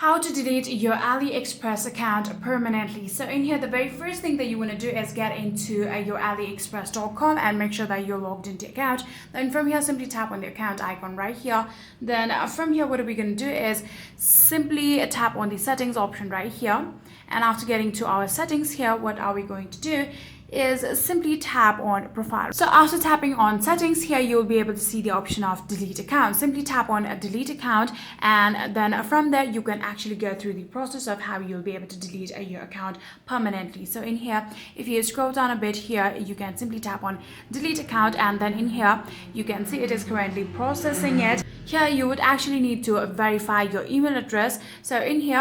How to delete your AliExpress account permanently. So in here, the very first thing that you want to do is get into your aliexpress.com and make sure that you're logged into your account. Then from here, simply tap on the account icon right here. Then from here, what are we going to do is simply tap on the settings option right here. And after getting to our settings here, what are we going to do is simply tap on profile. So after tapping on settings here, you'll be able to see the option of delete account. Simply tap on a delete account, and then from there you can actually go through the process of how you'll be able to delete your account permanently. So in here, if you scroll down a bit here, you can simply tap on delete account, and then in here you can see it is currently processing it. Here you would actually need to verify your email address. So in here,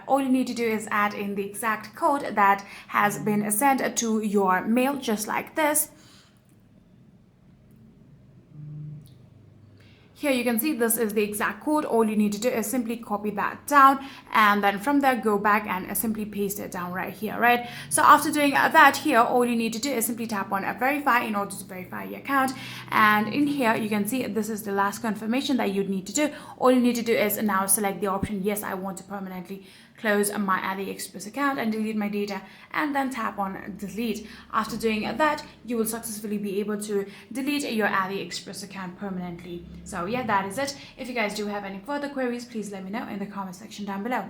all you need to do is add in the exact code that has been sent to your mail, just like this. Here you can see this is the exact code. All you need to do is simply copy that down, and then from there go back and simply paste it down right here, right? So after doing that here, all you need to do is simply tap on verify in order to verify your account. And in here you can see this is the last confirmation that you'd need to do. All you need to do is now select the option, yes, I want to permanently close my AliExpress account and delete my data, and then tap on delete. After doing that, you will successfully be able to delete your AliExpress account permanently. So yeah, that is it. If you guys do have any further queries, please let me know in the comment section down below.